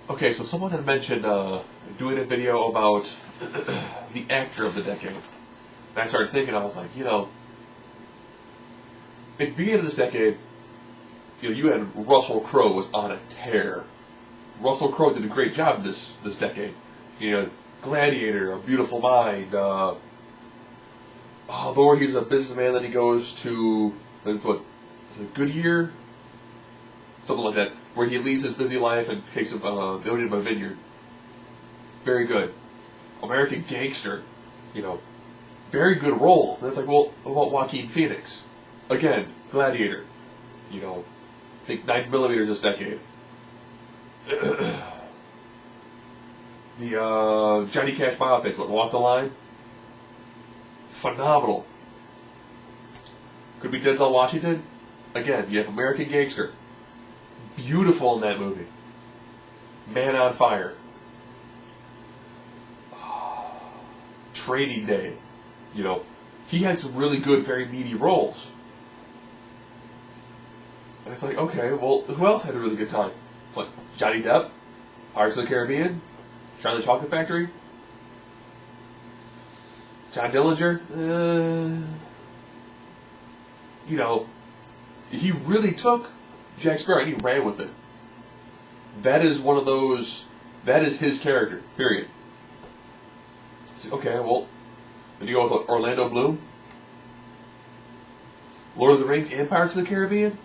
Okay, so someone had mentioned doing a video about the actor of the decade. And I started thinking, I was like, at the beginning of this decade, you had Russell Crowe was on a tear. Russell Crowe did a great job this decade. Gladiator, A Beautiful Mind. Lord, he's a businessman. Then he goes to is it Goodyear, something like that, where he leaves his busy life and takes the owning of a vineyard. Very good. American Gangster, very good roles. And it's like, well, what about Joaquin Phoenix? Again, Gladiator. I think 9mm this decade. The Johnny Cash biopic, Walk the Line? Phenomenal. Could be Denzel Washington? Again, you have American Gangster. Beautiful in that movie. Man on Fire. Training Day. He had some really good, very meaty roles. And it's like, okay, well, who else had a really good time? What, Johnny Depp? Pirates of the Caribbean? Charlie Chocolate Factory? John Dillinger? He really took Jack Sparrow and he ran with it. That is one of those, that is his character, period. Okay, well, then you go with Orlando Bloom? Lord of the Rings and Pirates of the Caribbean?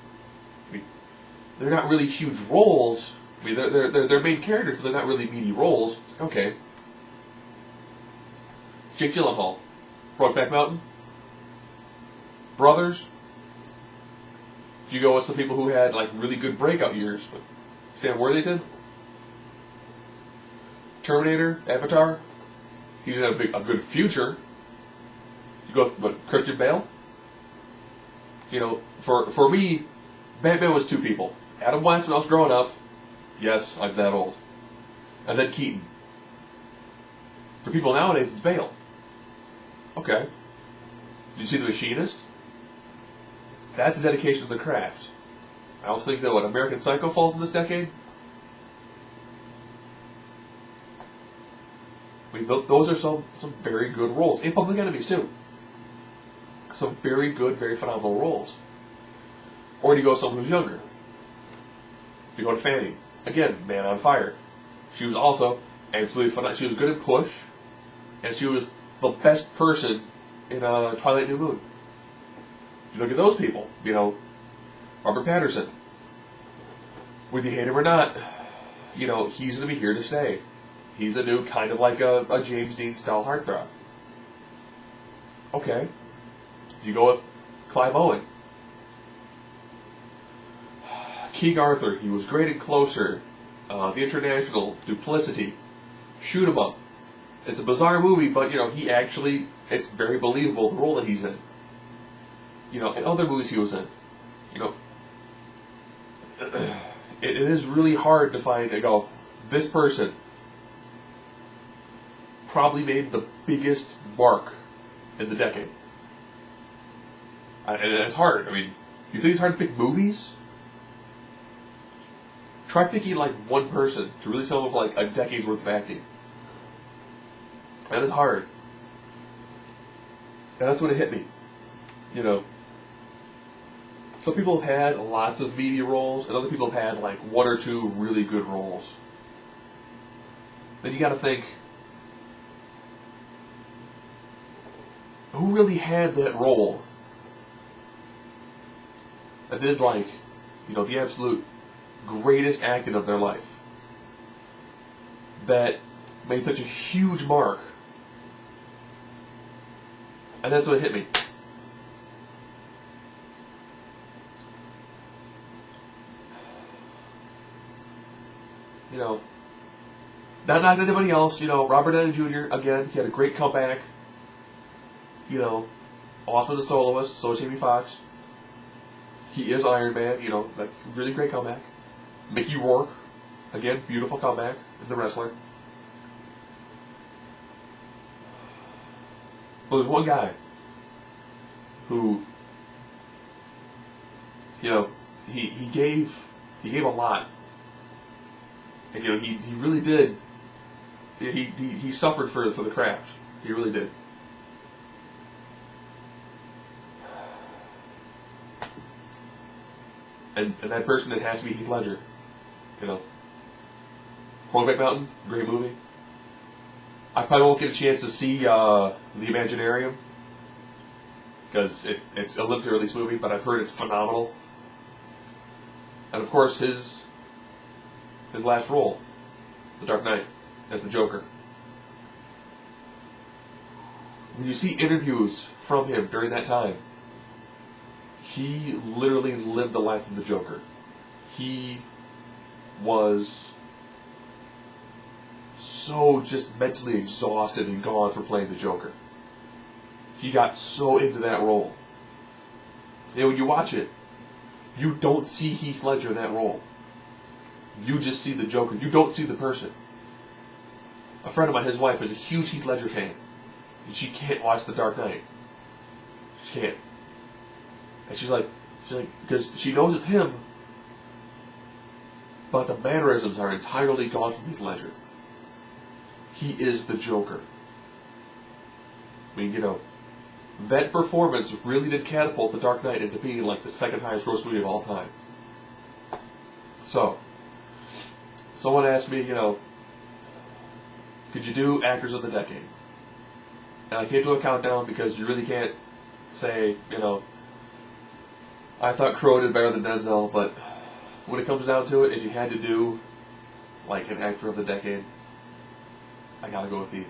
They're not really huge roles. They're main characters, but they're not really meaty roles. Okay. Jake Gyllenhaal, Brokeback Mountain, Brothers. You go with some people who had really good breakout years. Sam Worthington, Terminator, Avatar. He's in a good future. You go with Christian Bale. For me, Batman was two people. Adam West when I was growing up. Yes, I'm that old. And then Keaton. For people nowadays, it's Bale. Okay. Did you see The Machinist? That's a dedication to the craft. I also think that American Psycho falls in this decade. Those are some very good roles. And Public Enemies, too. Some very good, very phenomenal roles. Or you go with someone who's younger. You go to Fanning. Again, Man on Fire. She was also absolutely phenomenal. She was good at Push. And she was the best person in Twilight New Moon. You look at those people, Robert Patterson. Whether you hate him or not, he's going to be here to stay. He's a new kind of like a James Dean style heartthrob. Okay. You go with Clive Owen. King Arthur, he was great in Closer. The International, Duplicity, Shoot 'em Up. It's a bizarre movie, but it's very believable the role that he's in. And other movies he was in. It is really hard to find and go, this person probably made the biggest mark in the decade. And it's hard. You think it's hard to pick movies? Try picking one person to really sum up a decade's worth of acting. That is hard. And that's when it hit me. Some people have had lots of media roles, and other people have had one or two really good roles. Then you gotta think, who really had that role? And did the absolute greatest acting of their life. That made such a huge mark. And that's what hit me. Not anybody else, Robert Downey Jr., again, he had a great comeback. Awesome as a soloist, so is Jamie Foxx. He is Iron Man, really great comeback. Mickey Rourke, again, beautiful comeback in The Wrestler. But there's one guy who, he gave a lot. And he really did. He suffered for the craft. He really did. And that person, it has to be Heath Ledger. Brokeback Mountain, great movie. I probably won't get a chance to see The Imaginarium because it's a limited release movie, but I've heard it's phenomenal. And of course, his last role, The Dark Knight, as the Joker. When you see interviews from him during that time, he literally lived the life of the Joker. He was so just mentally exhausted and gone for playing the Joker. He got so into that role. And when you watch it, you don't see Heath Ledger in that role. You just see the Joker. You don't see the person. A friend of mine, his wife, is a huge Heath Ledger fan. And she can't watch The Dark Knight. She can't. And she's like, because she knows it's him, but the mannerisms are entirely gone from Heath Ledger. He is the Joker. I mean, that performance really did catapult The Dark Knight into being like the second highest gross movie of all time. So, someone asked me, could you do Actors of the Decade? And I can't do a countdown because you really can't say, I thought Crow did better than Denzel, but when it comes down to it, if you had to do like an Actor of the Decade, I gotta go with Heath.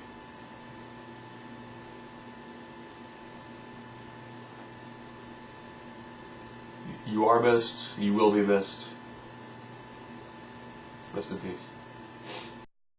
You are missed. You will be missed. Rest in peace.